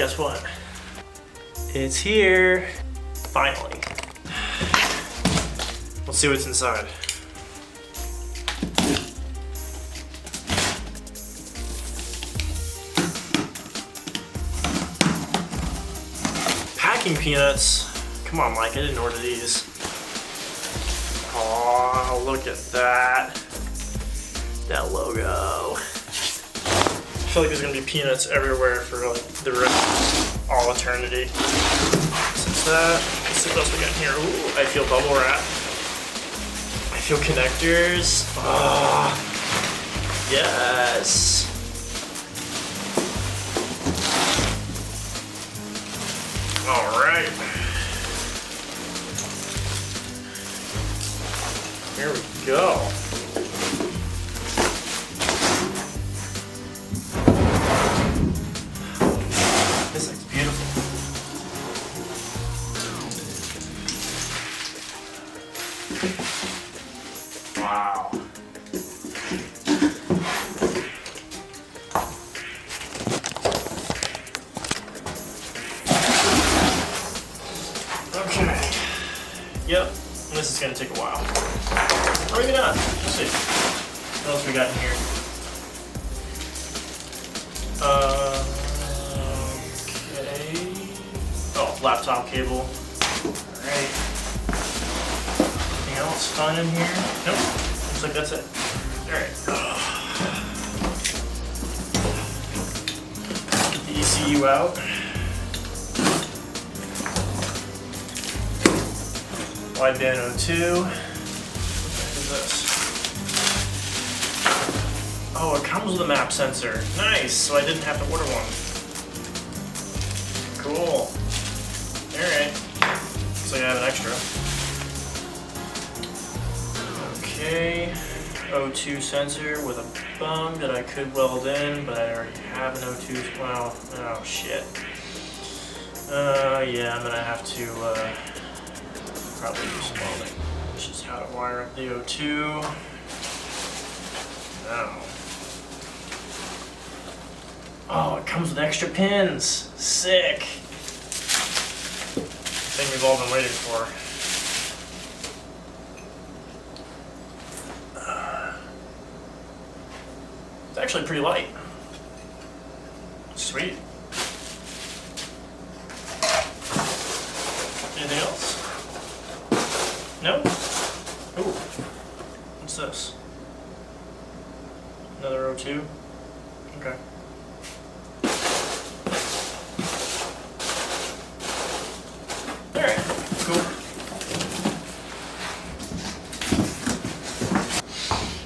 guess what? It's here. Finally. Let's see what's inside. Packing peanuts. Come on, Mike, I didn't order these. Oh, look at that. That logo. I feel like there's gonna be peanuts everywhere for like the rest of all eternity. Since that, let's see what else we got in here. Ooh, I feel bubble wrap. I feel connectors. Ah, yes. All right. Here we go. This looks beautiful. Wow. Okay. Yep. This is gonna take a while. Or maybe not. Let's see. What else we got in here? Okay. Oh, laptop cable. Alright. Anything else fun in here? Nope. Looks like that's it. Alright. Get the ECU out. Wideband 02. What is this? Oh, it comes with a map sensor. Nice, so I didn't have to order one. Cool. Alright. Looks like I have an extra. Okay. O2 sensor with a bung that I could weld in, but I already have an O2. Well, oh shit. Yeah, I'm gonna have to probably do some welding. This is how to wire up the O2. Now. Oh, it comes with extra pins. Sick. Thing we've all been waiting for. It's actually pretty light. Sweet. Anything else? No? Ooh. What's this? Another O2? Okay. Alright, cool.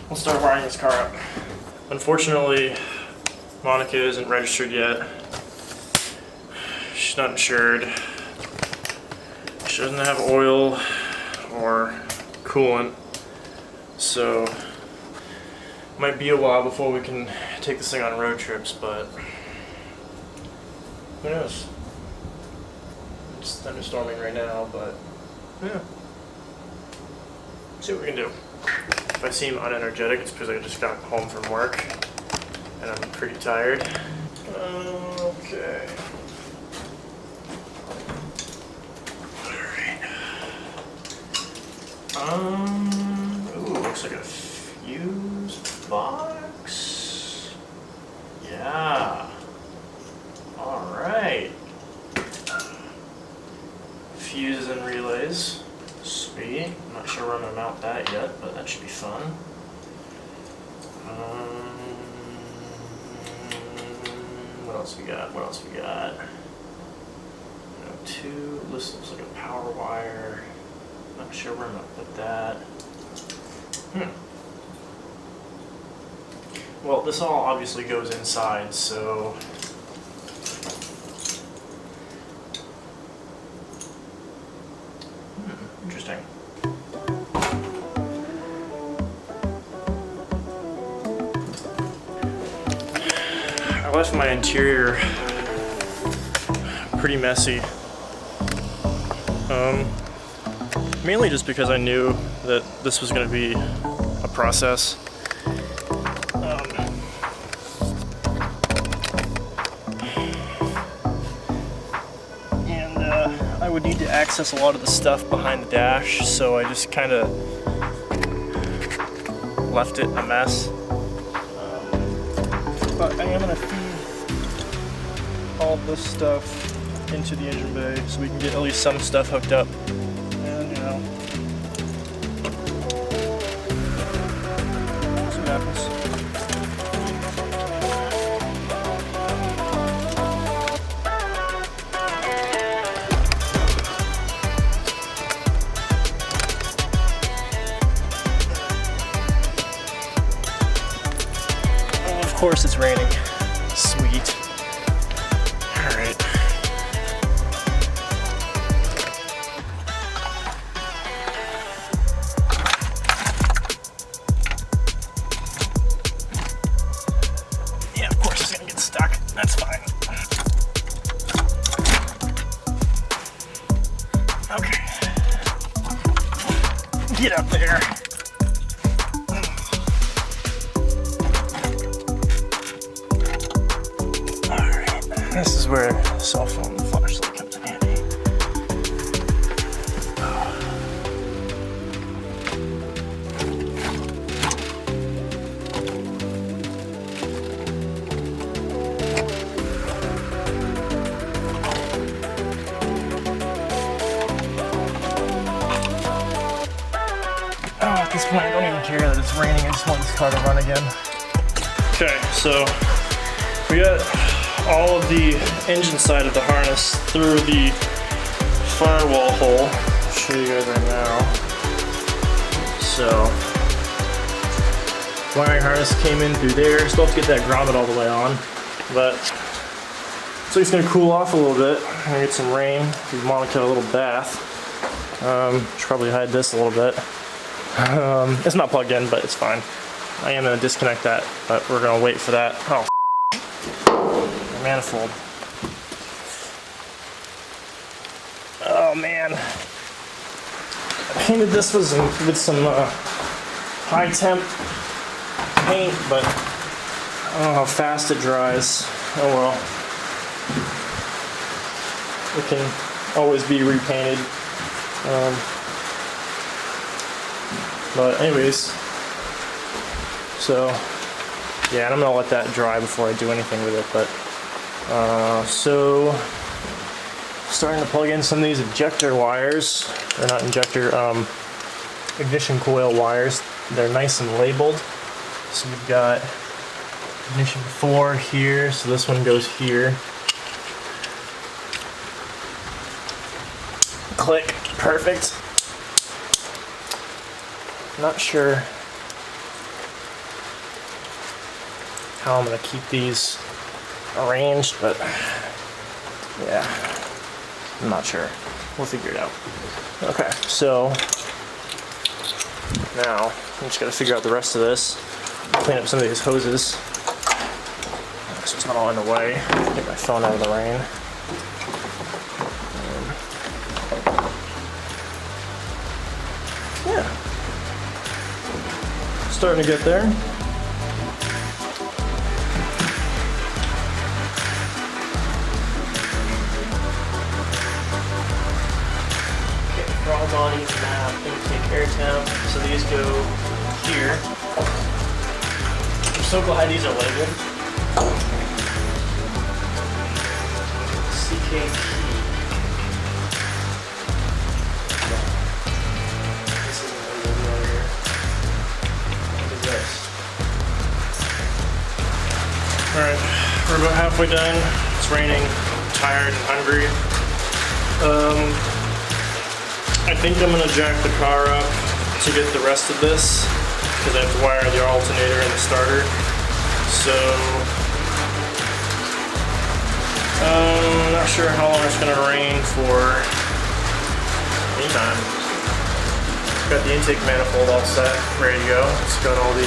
We'll start wiring this car up. Unfortunately, Monica isn't registered yet. She's not insured. She doesn't have oil or coolant, so might be a while before we can take this thing on road trips, but who knows? It's thunderstorming right now, but yeah. See what we can do. If I seem unenergetic, it's because I just got home from work and I'm pretty tired. Okay. Ooh, looks like a fuse box. Yeah. Alright. Fuses and relays. Sweet. I'm not sure where I'm gonna mount that yet, but that should be fun. What else we got? What else we got? Two. This looks like a power wire. Not sure where I'm gonna put that. Well, this all obviously goes inside, so interesting. I left my interior pretty messy. Mainly just because I knew that this was going to be a process. I would need to access a lot of the stuff behind the dash, so I just kind of left it a mess. But I am going to feed all this stuff into the engine bay so we can get at least some stuff hooked up. And you know, see what happens. Of course it's raining. Sweet. Alright. Yeah, of course it's gonna get stuck. That's fine. Okay. Get up there. This is where the cell phone flashlight comes in handy. At this point, I don't even care that it's raining. I just want this car to run again. Okay, so we got all of the engine side of the harness through the firewall hole. I'll show you guys right now. So, wiring harness came in through there. Still have to get that grommet all the way on, but so it's gonna cool off a little bit. I'm gonna get some rain. We want to get a little bath. Should probably hide this a little bit. It's not plugged in, but it's fine. I am gonna disconnect that, but we're gonna wait for that. Oh. Manifold. Oh man, I painted this with some high temp paint, but I don't know how fast it dries. Oh well, it can always be repainted. But anyways, so yeah, and I'm gonna let that dry before I do anything with it, but so starting to plug in some of these ejector wires. They're not injector, ignition coil wires. They're nice and labeled. So we've got ignition 4 here, so this one goes here. Click, perfect. Not sure how I'm gonna keep these arranged, but yeah, I'm not sure. We'll figure it out. Okay, so now I'm just gotta figure out the rest of this. Clean up some of these hoses so it's not all in the way. Get my phone out of the rain. Yeah, starting to get there. Throttle body, map, intake, air temp. So these go here. I'm so glad these are labeled. CKT. This isn't labeled right here. What is this? Alright, we're about halfway done. It's raining, I'm tired and hungry. I think I'm gonna jack the car up to get the rest of this because I have to wire the alternator and the starter. So I'm not sure how long it's gonna rain for. Anytime. Got the intake manifold all set, ready to go. It's got all the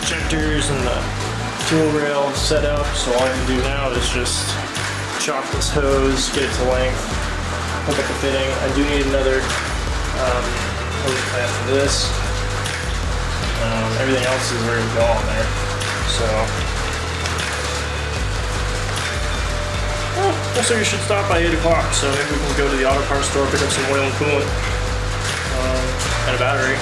injectors and the fuel rail set up. So all I can do now is just chop this hose, get it to length, hook up the fitting. I do need another hose clamp for this. Everything else is ready to go on there. So Also, you should stop by 8 o'clock, so maybe we can go to the auto parts store, pick up some oil and coolant, and a battery.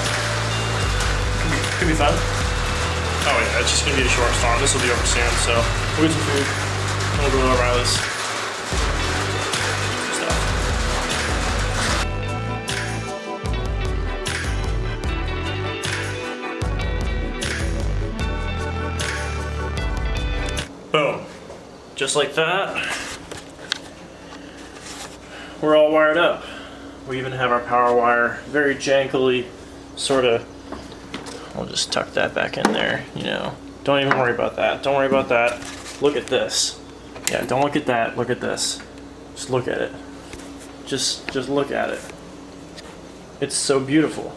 Could be fun. Oh yeah, it's just gonna be a short storm. This will be over soon, so we'll get some food, and we'll go to O'Reilly's. Boom. Just like that, we're all wired up. We even have our power wire very jankily sort of, I'll just tuck that back in there, you know. Don't even worry about that. Don't worry about that. Look at this. Yeah, don't look at that. Look at this. Just look at it. Just look at it. It's so beautiful.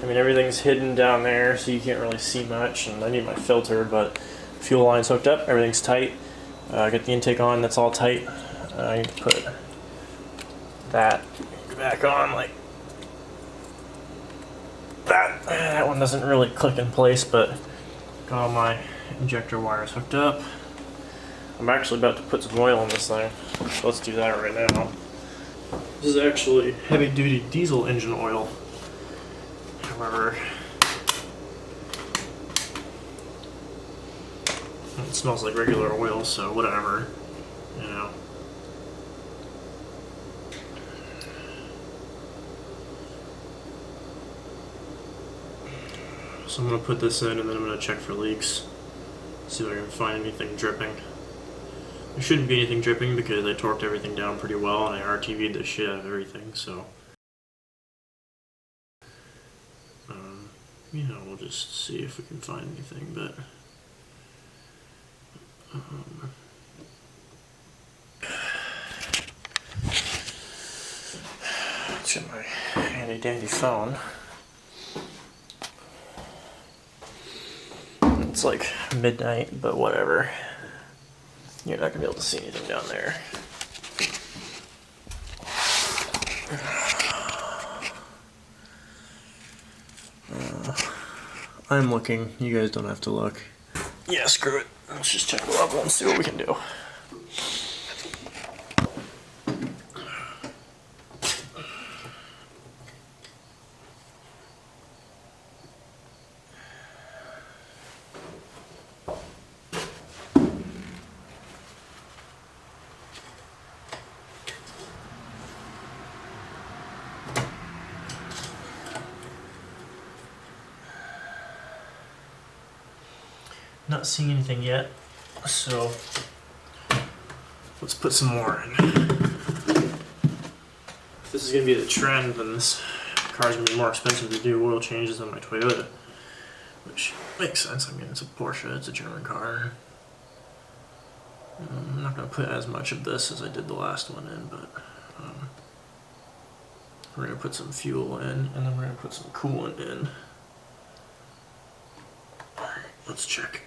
I mean, everything's hidden down there, so you can't really see much, and I need my filter, but fuel line's hooked up, everything's tight. Get the intake on, that's all tight. I need to put that back on like that. That one doesn't really click in place, but got all my injector wires hooked up. I'm actually about to put some oil in this thing, so let's do that right now. This is actually heavy duty diesel engine oil. However, it smells like regular oil, so whatever, you know. So I'm going to put this in and then I'm going to check for leaks. See if I can find anything dripping. There shouldn't be anything dripping because I torqued everything down pretty well and I RTV'd the shit out of everything, so. You know, we'll just see if we can find anything, but. Let's get my handy dandy phone. It's like midnight, but whatever. You're not gonna be able to see anything down there. I'm looking. You guys don't have to look. Yeah, screw it. Let's just check the level and see what we can do. Not seeing anything yet, so let's put some more in. If this is going to be the trend, then this car's going to be more expensive to do oil changes than my Toyota, which makes sense. I mean, it's a Porsche, it's a German car. I'm not going to put as much of this as I did the last one in, but we're going to put some fuel in, and then we're going to put some coolant in. Alright, let's check.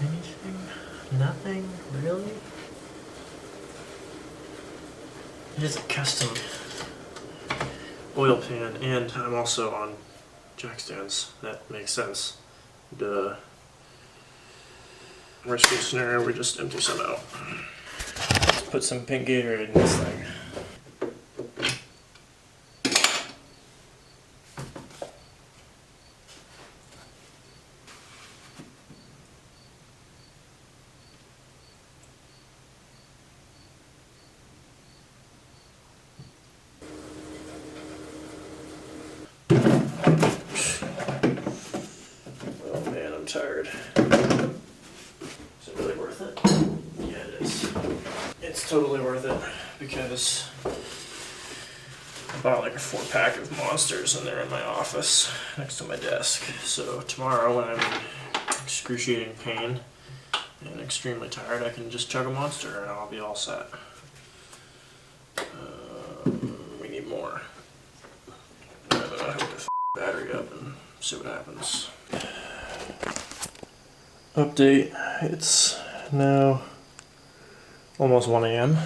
Anything? Nothing? Really? It is a custom oil pan, and I'm also on jack stands. That makes sense. Duh. Worst case scenario, we just empty some out. Let's put some pink Gatorade in this thing. Oh man, I'm tired. Is it really worth it? Yeah, it is. It's totally worth it because I bought like a 4-pack of Monsters and they're in my office next to my desk. So tomorrow when I'm in excruciating pain and extremely tired, I can just chug a Monster and I'll be all set. We need more. I hook the battery up and see what happens. Update, it's now almost 1 a.m.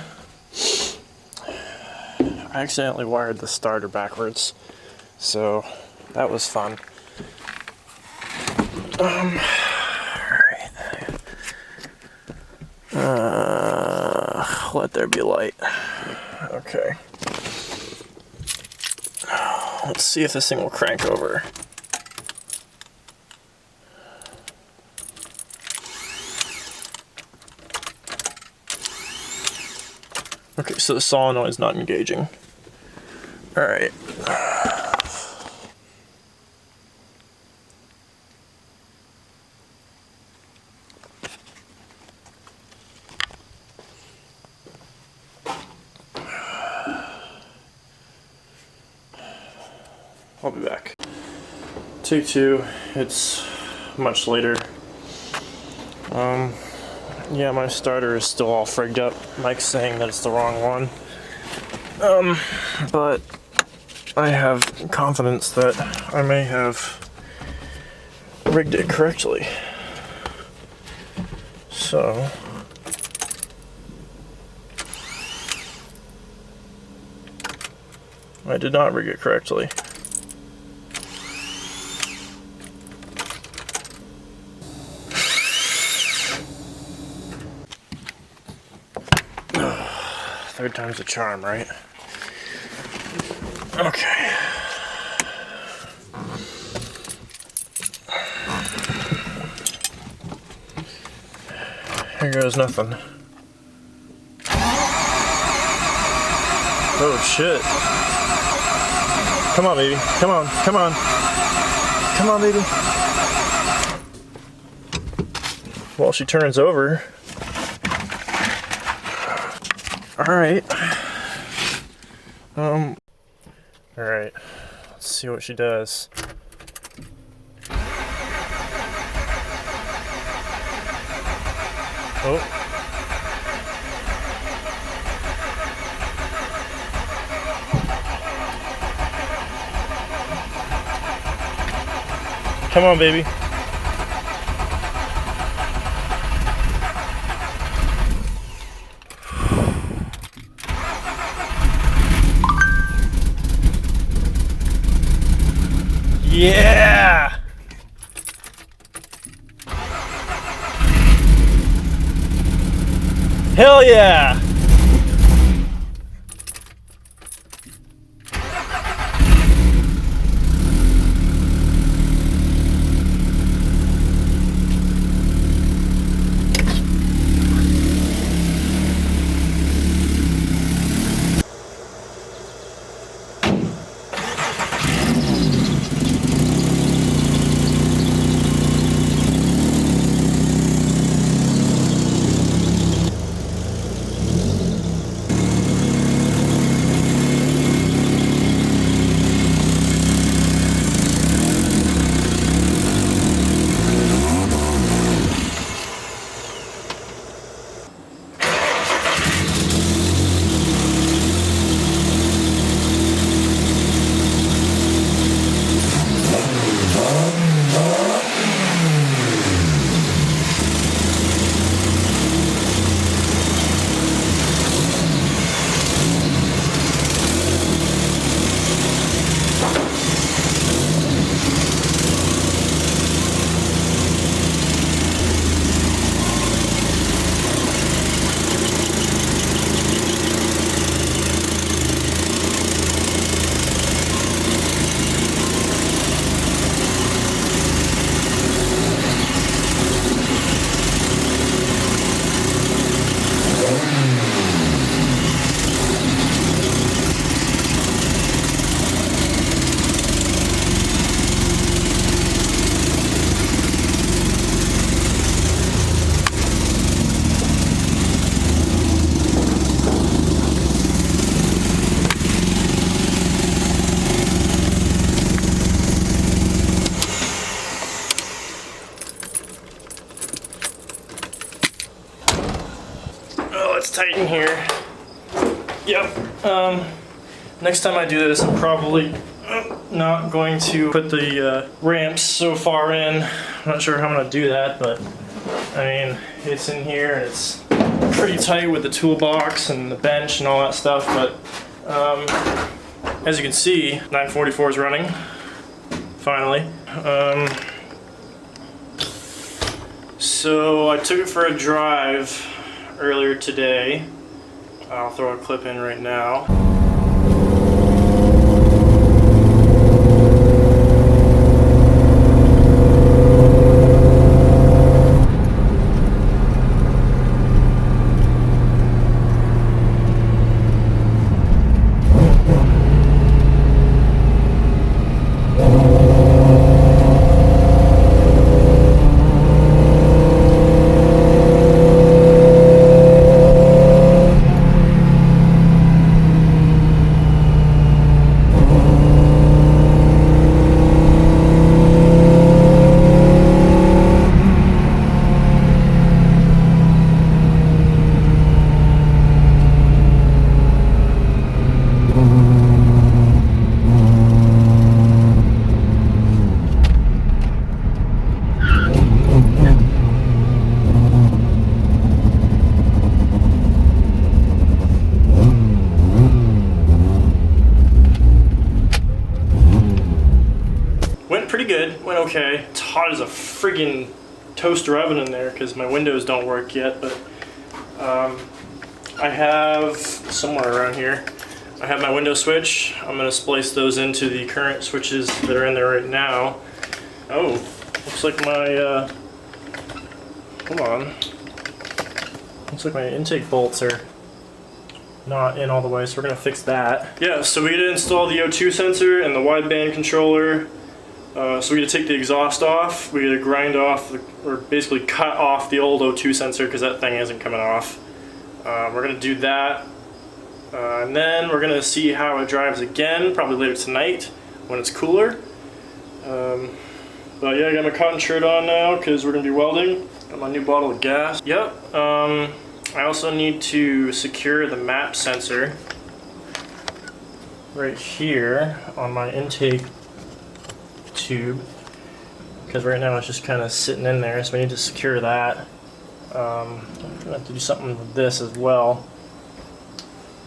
I accidentally wired the starter backwards, so that was fun. Alright. Let there be light. Okay. Let's see if this thing will crank over. Okay, so the solenoid is not engaging. Alright. I'll be back. Take two. It's much later. Yeah, my starter is still all frigged up. Mike's saying that it's the wrong one. But I have confidence that I may have rigged it correctly. So I did not rig it correctly. Third time's a charm, right? Okay. Here goes nothing. Oh shit. Come on, baby. Come on, come on. Come on, baby. Well, she turns over. Alright. Alright. Let's see what she does. Oh. Come on, baby. Yeah! Hell yeah! It's tight in here. Yep. Next time I do this, I'm probably not going to put the ramps so far in. I'm not sure how I'm going to do that, but I mean, it's in here and it's pretty tight with the toolbox and the bench and all that stuff, but As you can see, 944 is running, finally. So I took it for a drive earlier today. I'll throw a clip in right now. Pretty good, went okay. It's hot as a friggin' toaster oven in there because my windows don't work yet, but I have, somewhere around here, I have my window switch. I'm gonna splice those into the current switches that are in there right now. Oh, looks like my, hold on. Looks like my intake bolts are not in all the way, so we're gonna fix that. Yeah, so we gotta install the O2 sensor and the wideband controller. So we gotta take the exhaust off, we gotta grind off, or basically cut off the old O2 sensor because that thing isn't coming off. We're gonna do that, and then we're gonna see how it drives again, probably later tonight when it's cooler. But yeah, I got my cotton shirt on now because we're gonna be welding. Got my new bottle of gas. Yep, I also need to secure the map sensor right here on my intake tube, because right now it's just kind of sitting in there, so we need to secure that. I'm gonna have to do something with this as well,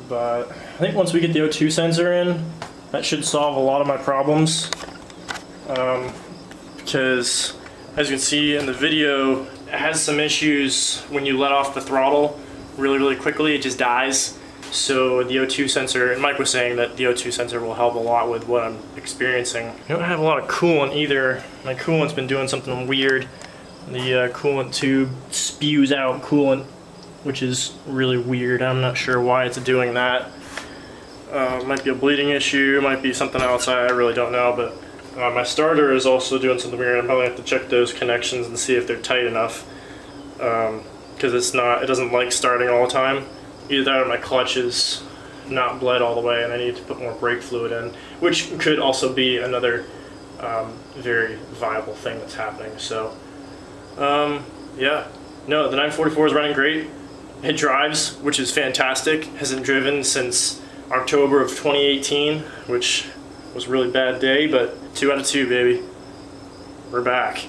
but I think once we get the O2 sensor in, that should solve a lot of my problems, because as you can see in the video, it has some issues when you let off the throttle really quickly. It just dies. So the O2 sensor, and Mike was saying that the O2 sensor will help a lot with what I'm experiencing. I don't have a lot of coolant either. My coolant's been doing something weird. The coolant tube spews out coolant, which is really weird. I'm not sure why it's doing that. Might be a bleeding issue, might be something else, I really don't know, but my starter is also doing something weird. I probably have to check those connections and see if they're tight enough, because it doesn't like starting all the time. Either that or my clutch is not bled all the way and I need to put more brake fluid in, which could also be another very viable thing that's happening. So yeah, no, the 944 is running great. It drives, which is fantastic. Hasn't driven since October of 2018, which was a really bad day, but 2 out of 2, baby. We're back.